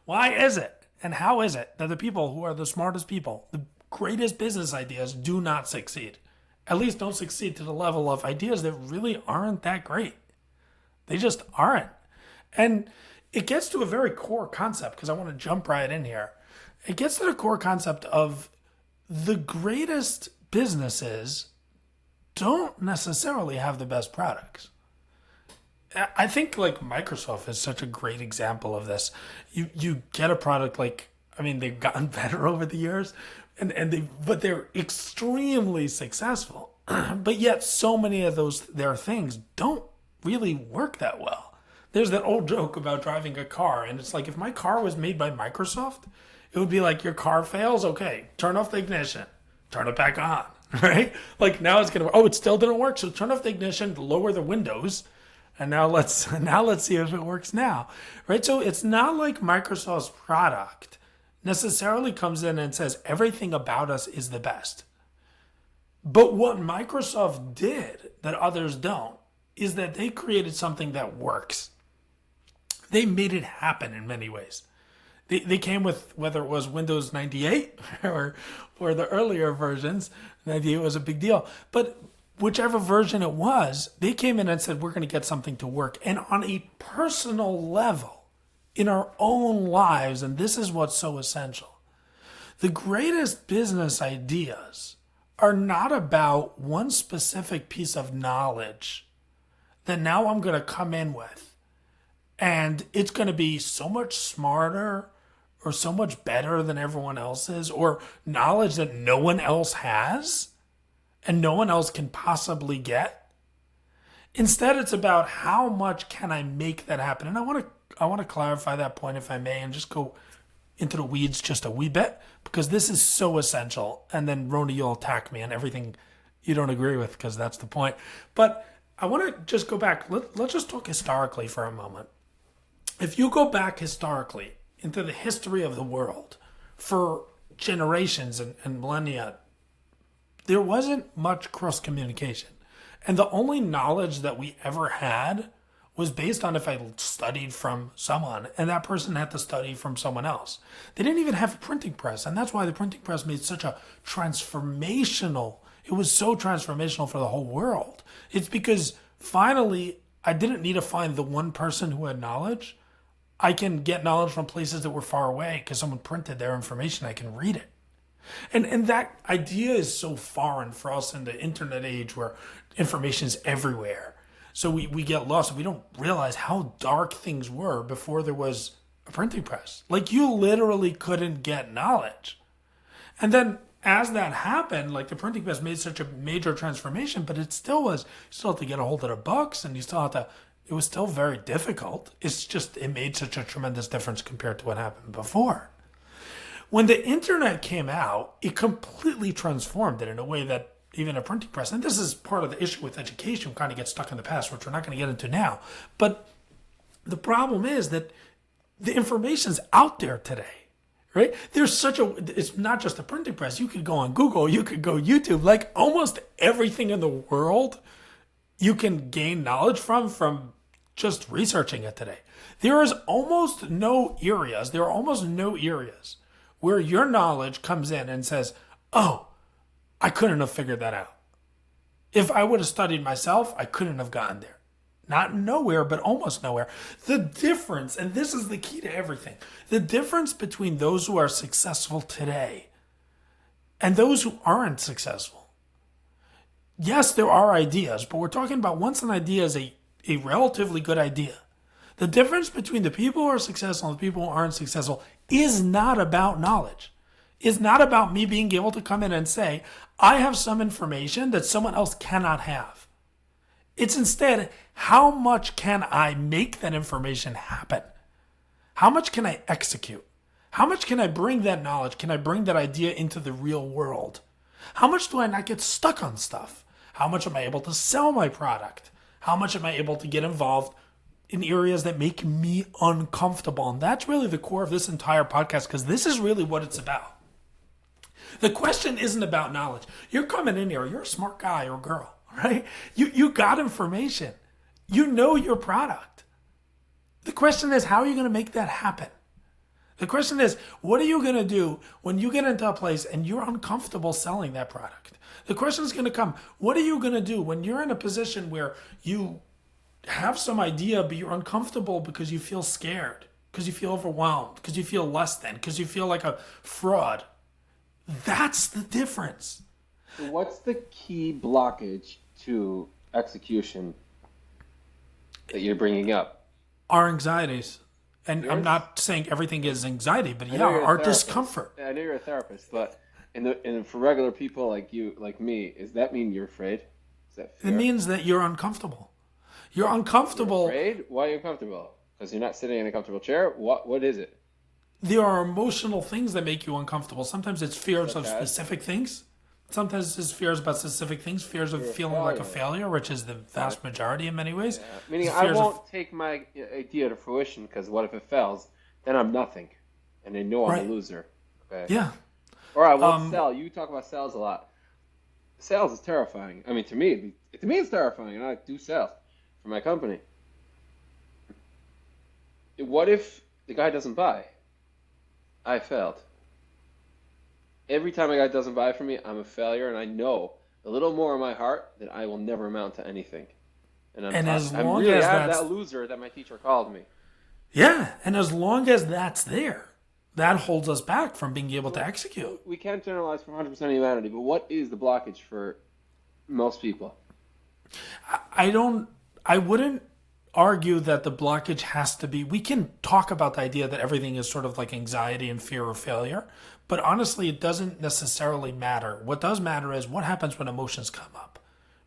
Why is it? And how is it that the people who are the smartest people, the greatest business ideas do not succeed? At least don't succeed to the level of ideas that really aren't that great. They just aren't. And it gets to a very core concept, because I want to jump right in here. It gets to the core concept of the greatest businesses don't necessarily have the best products. I think like Microsoft is such a great example of this. You get a product like, I mean, they've gotten better over the years, but they're extremely successful. But yet so many of their things don't really work that well. There's that old joke about driving a car, and it's like, if my car was made by Microsoft, it would be like, your car fails, okay, turn off the ignition, turn it back on, right? Like now it's gonna, it still didn't work, so turn off the ignition, lower the windows, and now let's see if it works now, right? So it's not like Microsoft's product necessarily comes in and says everything about us is the best. But what Microsoft did that others don't is that they created something that works. They made it happen in many ways. They came with, whether it was Windows 98 or the earlier versions, 98 was a big deal. But whichever version it was, they came in and said, we're going to get something to work. And on a personal level, in our own lives, and this is what's so essential, the greatest business ideas are not about one specific piece of knowledge that now I'm going to come in with, and it's going to be so much smarter or so much better than everyone else's, or knowledge that no one else has and no one else can possibly get. Instead, it's about how much can I make that happen. And I want to clarify that point, if I may, and just go into the weeds just a wee bit, because this is so essential. And then Roni, you'll attack me on everything you don't agree with, because that's the point. But I want to just go back. Let's just talk historically for a moment. If you go back historically into the history of the world for generations and millennia, there wasn't much cross communication. And the only knowledge that we ever had was based on if I studied from someone, and that person had to study from someone else. They didn't even have a printing press, and that's why the printing press made such a it was so transformational for the whole world. It's because finally I didn't need to find the one person who had knowledge. I can get knowledge from places that were far away because someone printed their information. I can read it. And that idea is so foreign for us in the internet age where information is everywhere. So we get lost and we don't realize how dark things were before there was a printing press. Like, you literally couldn't get knowledge. And then as that happened, like, the printing press made such a major transformation, but it still was, you still had to get a hold of the books, and you still had to, it was still very difficult. It's just, it made such a tremendous difference compared to what happened before. When the internet came out, it completely transformed it in a way that even a printing press, and this is part of the issue with education, kind of gets stuck in the past, which we're not going to get into now. But the problem is that the information's out there today, right? There's it's not just a printing press. You could go on Google, you could go YouTube, like almost everything in the world you can gain knowledge from just researching it today. There are almost no areas where your knowledge comes in and says, oh, I couldn't have figured that out. If I would have studied myself, I couldn't have gotten there. Not nowhere, but almost nowhere. The difference, and this is the key to everything, the difference between those who are successful today and those who aren't successful. Yes, there are ideas, but we're talking about once an idea is a relatively good idea. The difference between the people who are successful and the people who aren't successful is not about knowledge. It's not about me being able to come in and say, I have some information that someone else cannot have. It's instead, how much can I make that information happen? How much can I execute? How much can I bring that knowledge? Can I bring that idea into the real world? How much do I not get stuck on stuff? How much am I able to sell my product? How much am I able to get involved in areas that make me uncomfortable? And that's really the core of this entire podcast, because this is really what it's about. The question isn't about knowledge. You're coming in here, you're a smart guy or girl, right? You got information. You know your product. The question is, how are you going to make that happen? The question is, what are you going to do when you get into a place and you're uncomfortable selling that product? The question is going to come, what are you going to do when you're in a position where you have some idea, but you're uncomfortable because you feel scared, because you feel overwhelmed, because you feel less than, because you feel like a fraud? That's the difference. So what's the key blockage to execution that you're bringing up? Our anxieties. And I'm not saying everything is anxiety, but yeah, our discomfort. I know you're a therapist, but for regular people like you, like me, does that mean you're afraid? Is that fair? It means that you're uncomfortable. You're uncomfortable. You're afraid? Why are you uncomfortable? Because you're not sitting in a comfortable chair? What is it? There are emotional things that make you uncomfortable. Sometimes it's fears of specific things. Sometimes it's fears about specific things, fears of feeling like a failure, which is the vast majority in many ways. Yeah. Meaning I won't take my idea to fruition because what if it fails? Then I'm nothing. And they know I'm a loser. Okay. Yeah. Or I won't sell. You talk about sales a lot. Sales is terrifying. I mean, to me it's terrifying, and I do sales for my company. What if the guy doesn't buy? I failed. Every time a guy doesn't buy from me, I'm a failure, and I know a little more in my heart that I will never amount to anything. And I'm that loser that my teacher called me. Yeah, and as long as that's there, that holds us back from being able to execute. We can't generalize for 100% of humanity, but what is the blockage for most people? I wouldn't argue that the blockage has to be, we can talk about the idea that everything is sort of like anxiety and fear of failure, but honestly, it doesn't necessarily matter. What does matter is what happens when emotions come up.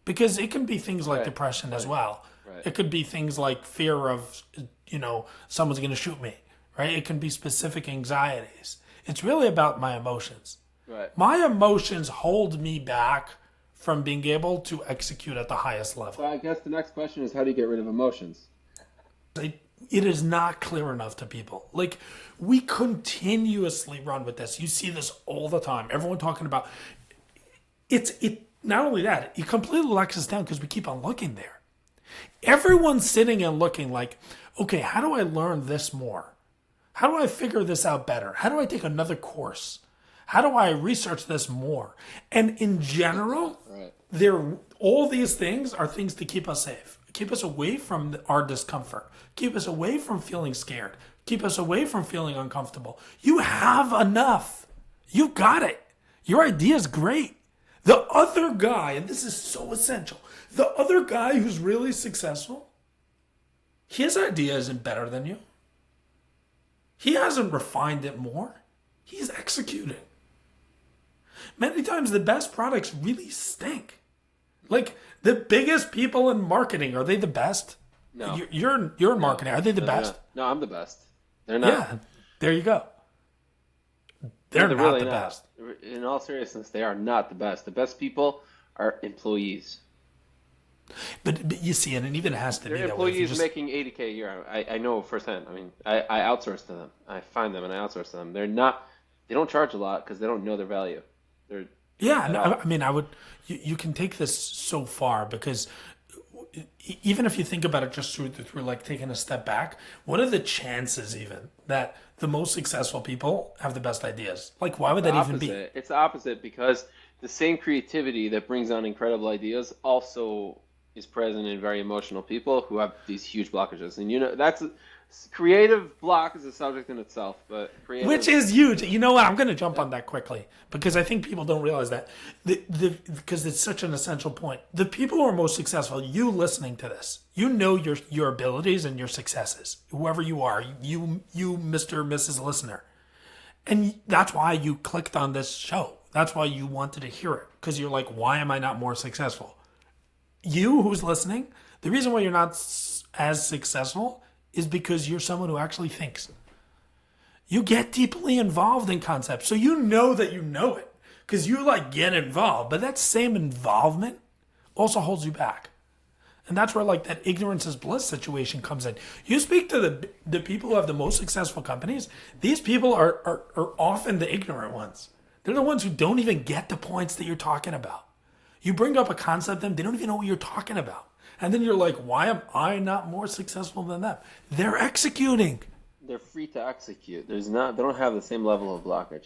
Because it can be things like depression as well. Right. It could be things like fear of, someone's going to shoot me, right? It can be specific anxieties. It's really about my emotions. Right. My emotions hold me back from being able to execute at the highest level. So I guess the next question is, how do you get rid of emotions? It is not clear enough to people. Like, we continuously run with this. You see this all the time. Everyone talking about it. Not only that, it completely locks us down because we keep on looking there. Everyone's sitting and looking like, okay, how do I learn this more? How do I figure this out better? How do I take another course? How do I research this more? And in general, all these things are things to keep us safe, keep us away from our discomfort, keep us away from feeling scared, keep us away from feeling uncomfortable. You have enough. You got it. Your idea is great. The other guy, and this is so essential, the other guy who's really successful, his idea isn't better than you. He hasn't refined it more. He's executing. Many times the best products really stink. Like, the biggest people in marketing, are they the best? No. You're in marketing. Are they the best? No, I'm the best. They're not. Yeah, there you go. They're not really the best. In all seriousness, they are not the best. The best people are employees. But you see, and it even has to be that way. Employees making $80K a year. I know firsthand. I mean, I outsource to them. I find them and I outsource to them. They don't charge a lot because they don't know their value. You can take this so far because even if you think about it just through like taking a step back, what are the chances even that the most successful people have the best ideas? Like, why would that even be? It's the opposite, because the same creativity that brings on incredible ideas also is present in very emotional people who have these huge blockages. And that's creative block is a subject in itself, but which is huge. You know what? I'm going to jump on that quickly because I think people don't realize that because it's such an essential point. The people who are most successful, you listening to this, you know your abilities and your successes. Whoever you are, you Mr. or Mrs. Listener, and that's why you clicked on this show. That's why you wanted to hear it, because you're like, why am I not more successful? You who's listening, the reason why you're not as successful is because you're someone who actually thinks. You get deeply involved in concepts, so you know that you know it, because you get involved. But that same involvement also holds you back. And that's where that ignorance is bliss situation comes in. You speak to the people who have the most successful companies, these people are often the ignorant ones. They're the ones who don't even get the points that you're talking about. You bring up a concept to them, they don't even know what you're talking about. And then you're like, why am I not more successful than them? They're executing. they're free to execute. They don't have the same level of blockage.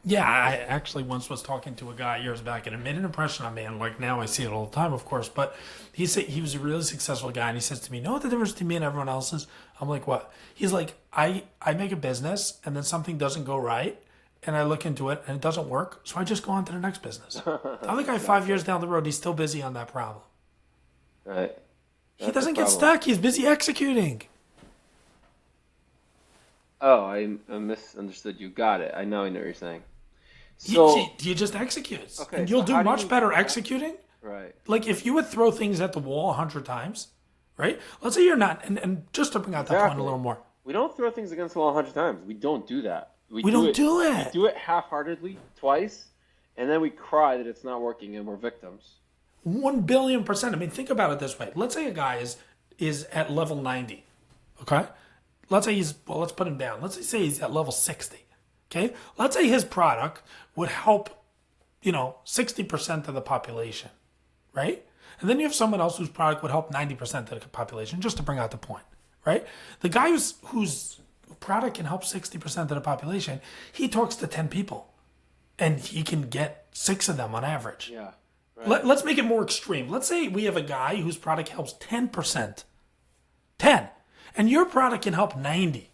Yeah, I actually once was talking to a guy years back, and it made an impression on me. And like now, I see it all the time, of course. But he said he was a really successful guy, and he says to me, "Know what the difference between me and everyone else is?" I'm like, "What?" He's like, "I make a business, and then something doesn't go right, and I look into it, and it doesn't work, so I just go on to the next business." The other guy, 5 years down the road, he's still busy on that problem. Right. He That's the doesn't get problem. stuck. He's busy executing. Oh, I misunderstood you. Got it. I know what you're saying. He, So, he just executes, okay, and you'll so do how do much you, better executing. right. Like if you would throw things at the wall 100 times, right? Let's say you're not, and just to bring out that point a Exactly. little more, We don't throw things against the wall 100 times. We don't do that. we don't do We it. do it half-heartedly twice, and then we cry that it's not working and we're victims. 1 billion%. I mean, think about it this way. Let's say a guy is at level 90. Okay? Let's say let's put him down. Let's say he's at level 60. Okay? Let's say his product would help, 60% of the population, right? And then you have someone else whose product would help 90% of the population, just to bring out the point, right? The guy whose product can help 60% of the population, he talks to 10 people and he can get 6 of them on average. Yeah. Right. Let's make it more extreme. Let's say we have a guy whose product helps 10%. 10. And your product can help 90.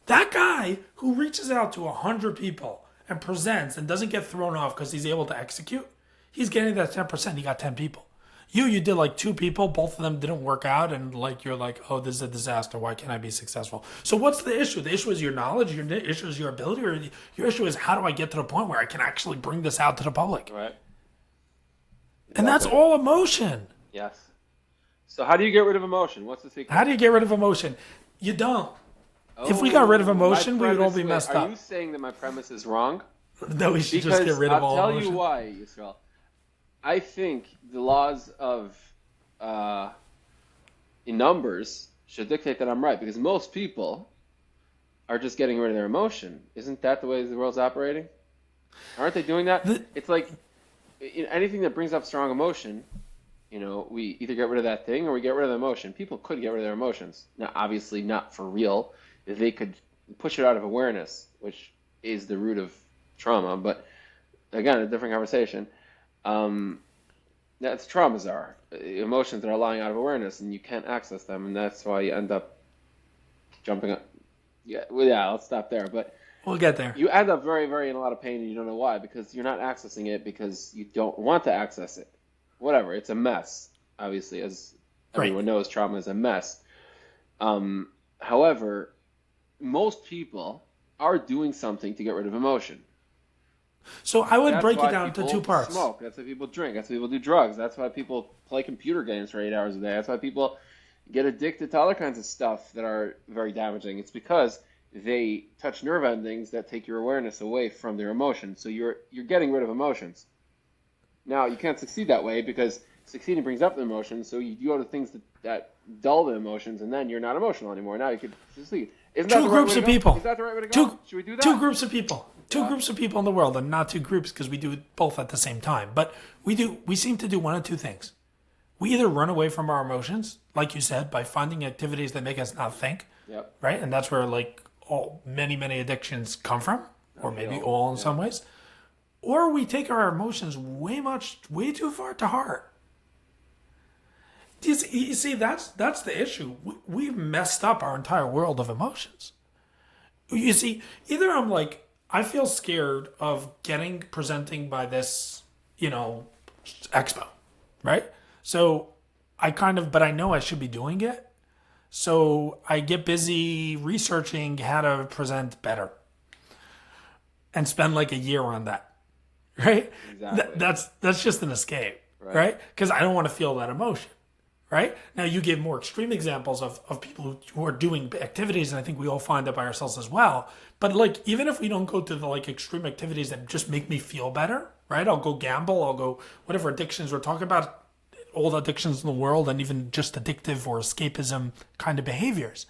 That guy who reaches out to 100 people and presents and doesn't get thrown off because he's able to execute, he's getting that 10%. He got 10 people. You did like 2 people, both of them didn't work out, and like you're like, oh, this is a disaster. Why can't I be successful? So what's the issue? The issue is your knowledge, your issue is your ability, or your issue is how do I get to the point where I can actually bring this out to the public? Right. And that's Exactly. all emotion. Yes. So how do you get rid of emotion? What's the secret? How do you get rid of emotion? You don't. If we got rid of Oh, emotion, my we would all be premise- messed wait, up. Are you saying that my premise is wrong? No, we should Because just get rid of I'll all tell emotion. you why, Yisrael. I think the laws of in numbers should dictate that I'm right, because most people are just getting rid of their emotion. Isn't that the way the world's operating? Aren't they doing that? It's like anything that brings up strong emotion, we either get rid of that thing or we get rid of the emotion. People could get rid of their emotions. Now, obviously not for real. They could push it out of awareness, which is the root of trauma. But again, a different conversation. That's traumas are emotions that are lying out of awareness, and you can't access them, and that's why you end up jumping up. Yeah, well, yeah, I'll stop there. But We'll get there. you end up very, very in a lot of pain, and you don't know why, because you're not accessing it because you don't want to access it. Whatever, it's a mess. Obviously, as everyone knows, trauma is a mess. However, most people are doing something to get rid of emotion. So I would That's break it why down to people 2 parts. Smoke. That's why people drink. That's why people do drugs. That's why people play computer games for 8 hours a day. That's why people get addicted to other kinds of stuff that are very damaging. It's because they touch nerve endings that take your awareness away from their emotions. So you're getting rid of emotions. Now you can't succeed that way because succeeding brings up the emotions. So you go to things that dull the emotions, and then you're not emotional anymore. Now you can succeed. Isn't that Two the right groups way of to go? people. Is that the right way to go? Two, Should we do that? 2 groups of people. Two Yeah. groups of people in the world, and not 2 groups because we do it both at the same time. But we seem to do one of 2 things. We either run away from our emotions, like you said, by finding activities that make us not think, Yep. right? And that's where like many addictions come from, or maybe all in some ways. Or we take our emotions way too far to heart. You see, that's the issue. We've messed up our entire world of emotions. You see, either I'm like, I feel scared of presenting by this, expo, right? So but I know I should be doing it. So I get busy researching how to present better and spend like a year on that, right? Exactly. That's just an escape, right? Because I don't want to feel that emotion. Right? Now, you gave more extreme examples of people who are doing activities, and I think we all find that by ourselves as well. But, like, even if we don't go to the, like, extreme activities that just make me feel better, right? I'll go gamble, I'll go whatever addictions we're talking about, all the addictions in the world, and even just addictive or escapism kind of behaviors.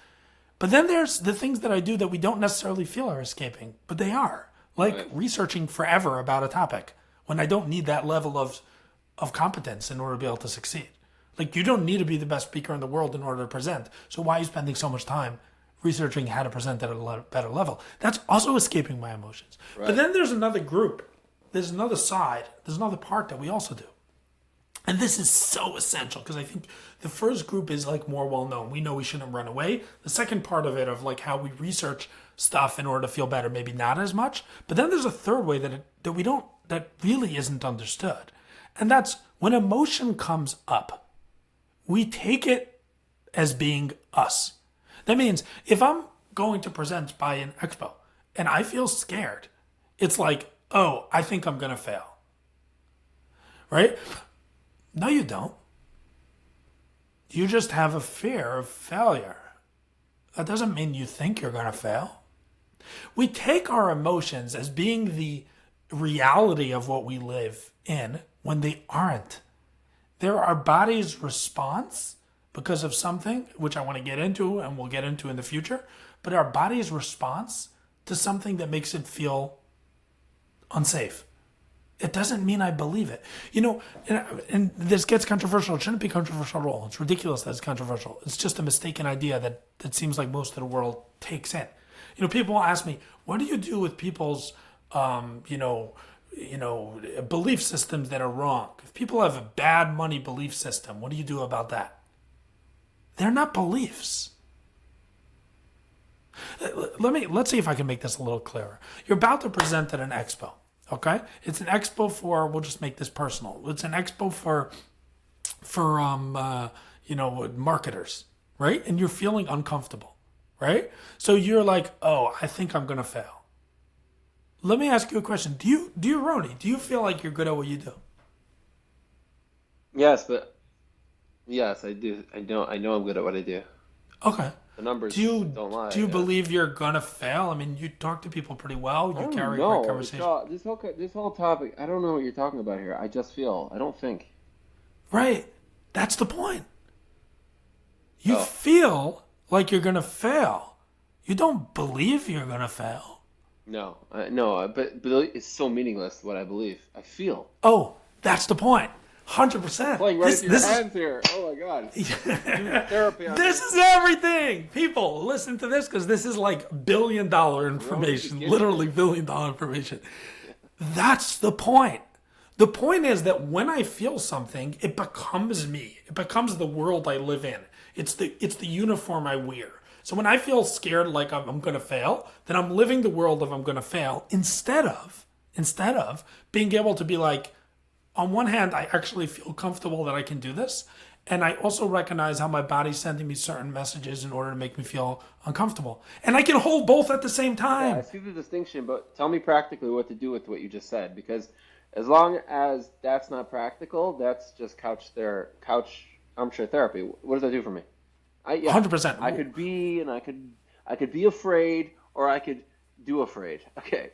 But then there's the things that I do that we don't necessarily feel are escaping, but they are. Like researching forever about a topic when I don't need that level of competence in order to be able to succeed. Like, you don't need to be the best speaker in the world in order to present. So why are you spending so much time researching how to present at a better level. That's also escaping my emotions. Right. But then there's another group. There's another side. There's another part that we also do. And this is so essential because I think the first group is like more well known. We know we shouldn't run away. The second part of it, of like how we research stuff in order to feel better, maybe not as much. But then there's a third way that really isn't understood. And that's when emotion comes up, we take it as being us. That means if I'm going to present by an expo and I feel scared, it's like, oh, I think I'm going to fail. Right? No, you don't. You just have a fear of failure. That doesn't mean you think you're going to fail. We take our emotions as being the reality of what we live in when they aren't. They're our body's response because of something, which I want to get into and we'll get into in the future, but our body's response to something that makes it feel unsafe. It doesn't mean I believe it. You know, and this gets controversial. It shouldn't be controversial at all. It's ridiculous that it's controversial. It's just a mistaken idea that seems like most of the world takes in. You know, people ask me, what do you do with people's, belief systems that are wrong? If people have a bad money belief system, what do you do about that? They're not beliefs. Let's see if I can make this a little clearer. You're about to present at an expo. Okay, it's an expo for. We'll just make this personal. It's an expo for marketers, right? And you're feeling uncomfortable, right? So you're like, oh, I think I'm gonna fail. Let me ask you a question. Do you, Roni? Do you feel like you're good at what you do? Yes, I do. I know I'm good at what I do. Okay. The numbers don't lie. Do you believe you're gonna fail? I mean, you talk to people pretty well. You carry a No, great conversation. this whole topic, I don't know what you're talking about here. I just feel. I don't think. Right. That's the point. You feel like you're gonna fail. You don't believe you're gonna fail. No, but it's so meaningless what I believe. I feel. Oh, that's the point. 100%. Playing right into your hands here. Oh my God. Therapy. This is everything. People, listen to this because this is like $1 billion information. Literally $1 billion information. That's the point. The point is that when I feel something, it becomes me. It becomes the world I live in. It's the uniform I wear. So when I feel scared like I'm going to fail, then I'm living the world of I'm going to fail instead of being able to be like, on one hand, I actually feel comfortable that I can do this. And I also recognize how my body's sending me certain messages in order to make me feel uncomfortable. And I can hold both at the same time. Yeah, I see the distinction, but tell me practically what to do with what you just said. Because as long as that's not practical, that's just couch armchair therapy. What does that do for me? 100%. I could be afraid, or I could do afraid. Okay,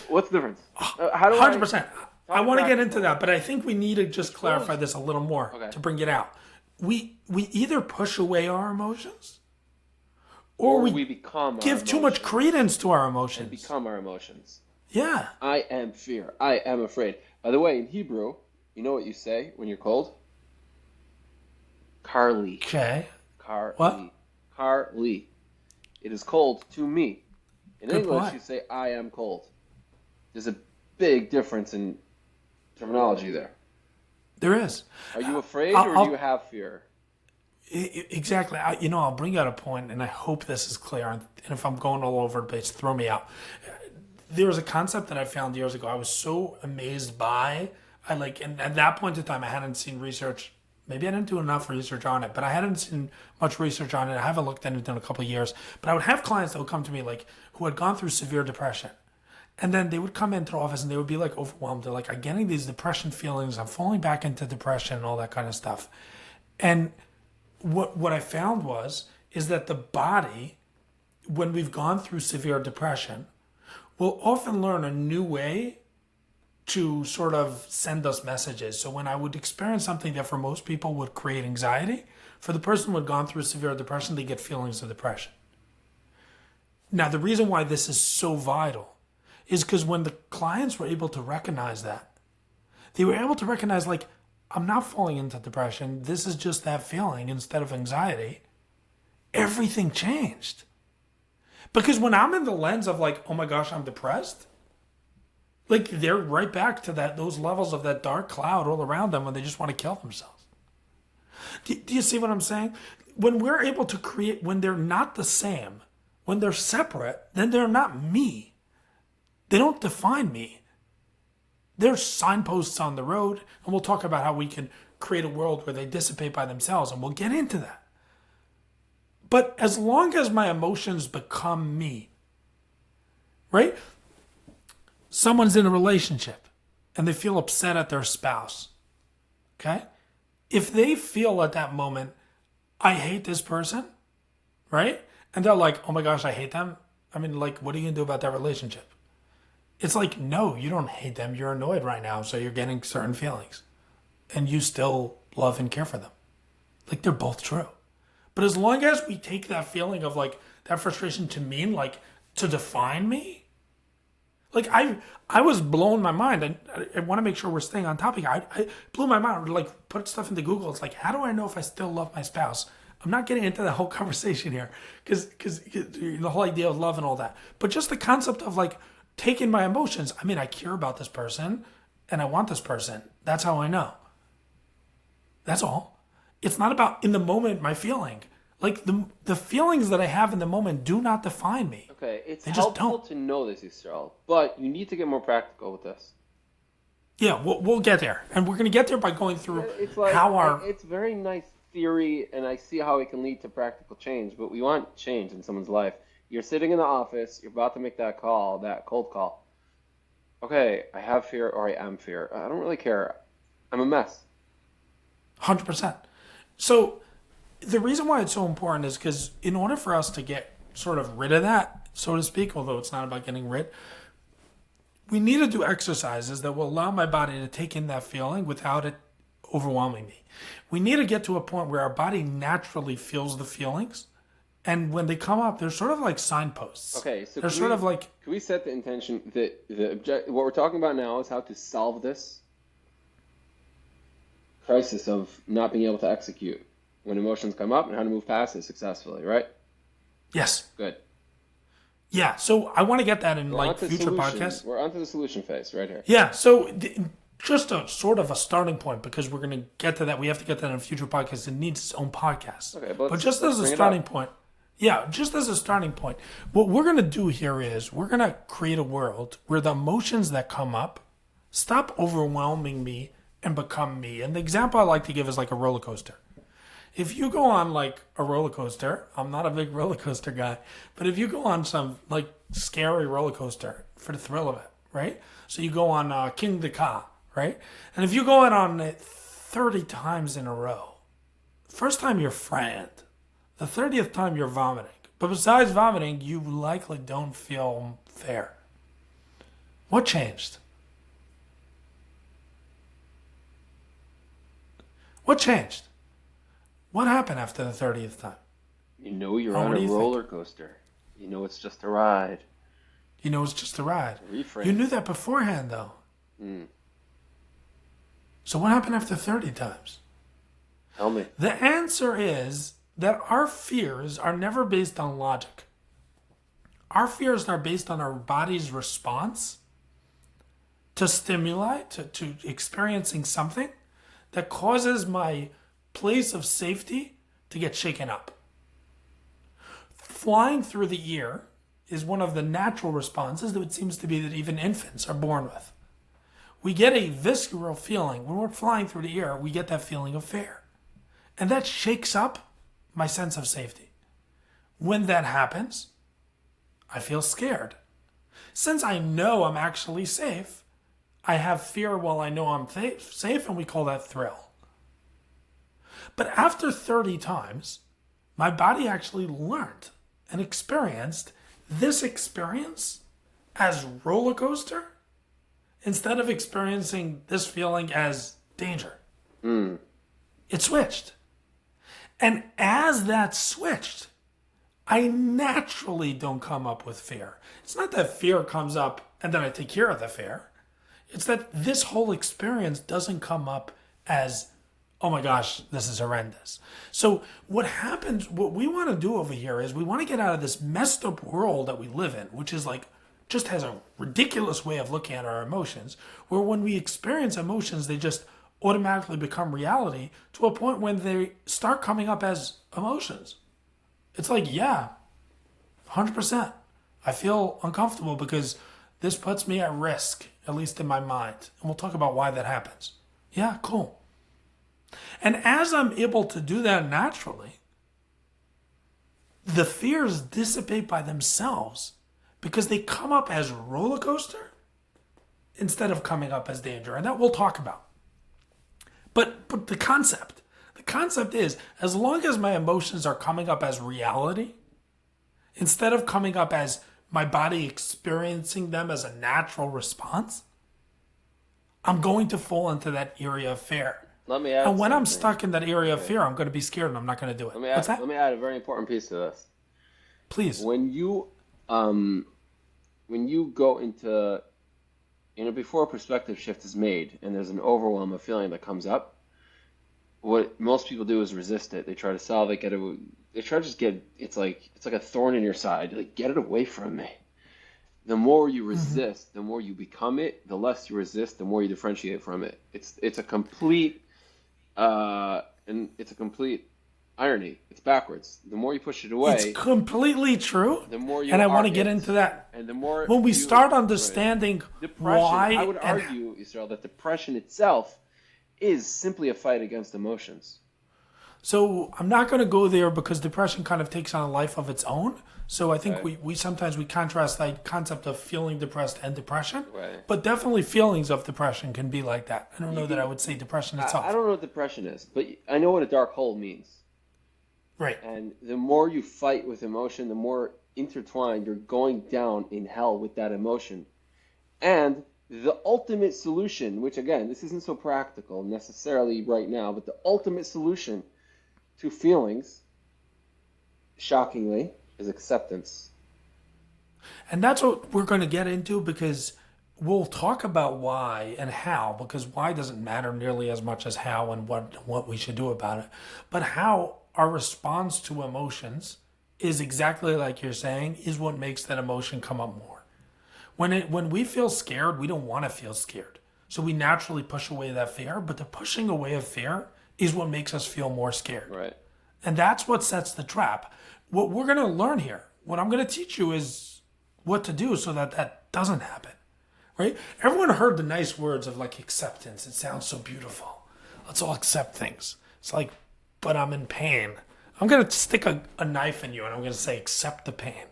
what's the difference? How do 100%. I want to get into that, but I think we need to just clarify this a little more to bring it out. We either push away our emotions, or we become give too much credence to our emotions. And become our emotions. Yeah. I am fear. I am afraid. By the way, in Hebrew, you know what you say when you're cold? Karli. Okay. Karli. What? Karli. It is cold to me. In Good English, point. you say I am cold. There's a big difference in terminology there. There is. Are you afraid or do you have fear? Exactly. I'll bring out a point, and I hope this is clear. And if I'm going all over the place, throw me out. There was a concept that I found years ago. I was so amazed by. And at that point in time, I hadn't seen research. Maybe I didn't do enough research on it, but I hadn't seen much research on it. I haven't looked at it in a couple of years. But I would have clients that would come to me who had gone through severe depression. And then they would come into the office and they would be overwhelmed. They're like, I'm getting these depression feelings. I'm falling back into depression and all that kind of stuff. And what I found is that the body, when we've gone through severe depression, will often learn a new way to sort of send us messages. So when I would experience something that for most people would create anxiety, for the person who had gone through severe depression, they get feelings of depression. Now, the reason why this is so vital is because when the clients were able to recognize that, they were able to recognize, I'm not falling into depression. This is just that feeling instead of anxiety. Everything changed. Because when I'm in the lens of like, oh my gosh, I'm depressed, like they're right back to those levels of that dark cloud all around them when they just want to kill themselves. Do you see what I'm saying? When we're able to create, when they're not the same, when they're separate, then they're not me. They don't define me. They're signposts on the road, and we'll talk about how we can create a world where they dissipate by themselves, and we'll get into that. But as long as my emotions become me, right? Someone's in a relationship and they feel upset at their spouse, okay? If they feel at that moment, I hate this person, right? And they're like, oh my gosh, I hate them. I mean, like, what are you going to do about that relationship? It's like, no, you don't hate them. You're annoyed right now, so you're getting certain feelings. And you still love and care for them. Like, they're both true. But as long as we take that feeling of like that frustration to mean like to define me, like I was blowing my mind. I want to make sure we're staying on topic. I blew my mind. Like put stuff into Google. It's like, how do I know if I still love my spouse? I'm not getting into that whole conversation here because the whole idea of love and all that. But just the concept of like taking my emotions. I mean, I care about this person and I want this person. That's how I know. That's all. It's not about in the moment my feeling. Like the feelings that I have in the moment do not define me. Okay, it's They just helpful don't. to know this, Yisrael, but you need to get more practical with this. Yeah, we'll get there, and we're going to get there by going through It's like how our it's very nice theory, and I see how it can lead to practical change. But we want change in someone's life. You're sitting in the office. You're about to make that call, that cold call. Okay, I have fear, or I am fear. I don't really care. I'm a mess. 100%. So the reason why it's so important is because in order for us to get sort of rid of that, so to speak, although it's not about getting rid, we need to do exercises that will allow my body to take in that feeling without it overwhelming me. We need to get to a point where our body naturally feels the feelings. And when they come up, they're sort of like signposts. Okay, so they're sort of like, can we set the intention that what we're talking about now is how to solve this crisis of not being able to execute when emotions come up and how to move past it successfully, right? yes. Good. Yeah. So I want to get that in We're like onto future solution. podcasts. We're onto the solution phase right here. Yeah. So just a sort of a starting point because we're going to get to that. We have to get that in a future podcast. It needs its own podcast. Okay, but let's just as a bring it starting up. point, yeah, just as a starting point, what we're going to do here is we're going to create a world where the emotions that come up stop overwhelming me and become me. And the example I like to give is like a roller coaster. If you go on like a roller coaster, I'm not a big roller coaster guy, but if you go on some like scary roller coaster for the thrill of it, right? So you go on King the Ka, right? And if you go in on it 30 times in a row, first time you're frightened, the 30th time you're vomiting. But besides vomiting, you likely don't feel fair. What changed? What changed? What happened after the 30th time? You know you're Oh, on what a do you think? roller coaster. You know it's just a ride. You know it's just a ride. Reframe. You knew that beforehand, though. Mm. So what happened after 30 times? Tell me. The answer is that our fears are never based on logic. Our fears are based on our body's response to stimuli, to experiencing something that causes my place of safety to get shaken up. Flying through the ear is one of the natural responses that it seems to be that even infants are born with. We get a visceral feeling. When we're flying through the ear, we get that feeling of fear. And that shakes up my sense of safety. When that happens, I feel scared. Since I know I'm actually safe, I have fear while I know I'm safe, and we call that thrill. But after 30 times, my body actually learned and experienced this experience as roller coaster instead of experiencing this feeling as danger. Mm. It switched. And as that switched, I naturally don't come up with fear. It's not that fear comes up and then I take care of the fear. It's that this whole experience doesn't come up as oh my gosh, this is horrendous. So what happens, what we want to do over here is we want to get out of this messed up world that we live in, which is like, just has a ridiculous way of looking at our emotions, where when we experience emotions, they just automatically become reality to a point when they start coming up as emotions. It's like, yeah, 100%. I feel uncomfortable because this puts me at risk, at least in my mind. And we'll talk about why that happens. Yeah, cool. And as I'm able to do that naturally, the fears dissipate by themselves because they come up as roller coaster instead of coming up as danger. And that we'll talk about. But the concept is, as long as my emotions are coming up as reality, instead of coming up as my body experiencing them as a natural response, I'm going to fall into that area of fear. Let me add And when I'm something. stuck in that area of fear, I'm going to be scared and I'm not going to do it. What's that? Let me add a very important piece to this. Please. When you go into, before a perspective shift is made and there's an overwhelm of feeling that comes up, what most people do is resist it. They try to solve it, they try to just it's like a thorn in your side. Like, get it away from me. The more you resist, the more you become it. The less you resist, the more you differentiate from it. It's a complete irony. It's backwards. The more you push it away, It's completely true. the more you and I are want to get it. into that. And the more When we you- start understanding depression, why, I would argue, Israel, that depression itself is simply a fight against emotions. so I'm not going to go there because depression kind of takes on a life of its own. So I think Right. we sometimes we contrast that concept of feeling depressed and depression. Right. But definitely feelings of depression can be like that. I don't know that I would say depression itself. I don't know what depression is, but I know what a dark hole means. Right. And the more you fight with emotion, the more intertwined you're going down in hell with that emotion. And the ultimate solution, which again, this isn't so practical necessarily right now, but the ultimate solution to feelings, shockingly, is acceptance. And that's what we're going to get into because we'll talk about why and how, because why doesn't matter nearly as much as how and what we should do about it. But how our response to emotions is exactly like you're saying, is what makes that emotion come up more. When we feel scared, we don't want to feel scared. So we naturally push away that fear, but the pushing away of fear is what makes us feel more scared. Right. And that's what sets the trap. What we're going to learn here, what I'm going to teach you is what to do so that that doesn't happen, right? Everyone heard the nice words of like acceptance. It sounds so beautiful. Let's all accept things. It's like, but I'm in pain. I'm going to stick a knife in you and I'm going to say, accept the pain.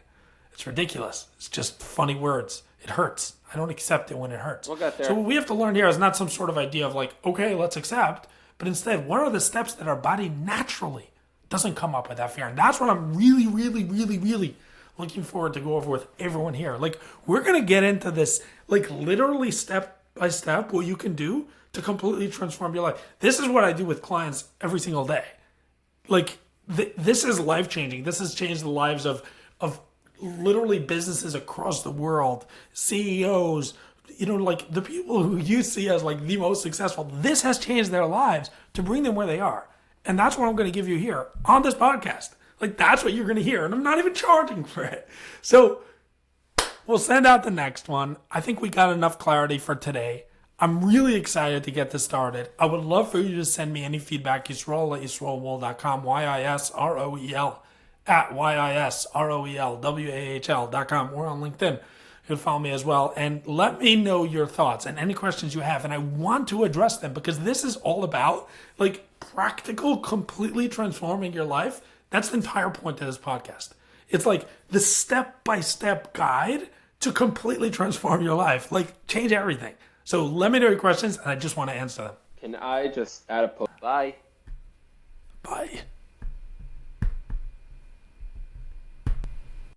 It's ridiculous. It's just funny words. It hurts. I don't accept it when it hurts. We'll get there. So what we have to learn here is not some sort of idea of like, okay, let's accept, but instead, what are the steps that our body naturally doesn't come up with that fear? And that's what I'm really, really, really, really looking forward to go over with everyone here. Like, we're going to get into this, like, literally step by step, what you can do to completely transform your life. This is what I do with clients every single day. Like, this is life-changing. This has changed the lives of literally businesses across the world, CEOs, like the people who you see as like the most successful. This has changed their lives to bring them where they are. And that's what I'm going to give you here on this podcast. Like, that's what you're going to hear. And I'm not even charging for it. So we'll send out the next one. I think we got enough clarity for today. I'm really excited to get this started. I would love for you to send me any feedback. Yisroel at YisroelWall.com, YISROEL at YISROELWAHL.com, or on LinkedIn. You can follow me as well. And let me know your thoughts and any questions you have. And I want to address them because this is all about like practical, completely transforming your life. That's the entire point of this podcast. It's like the step-by-step guide to completely transform your life, like change everything. So let me know your questions and I just want to answer them. Can I just add a post? Bye. Bye.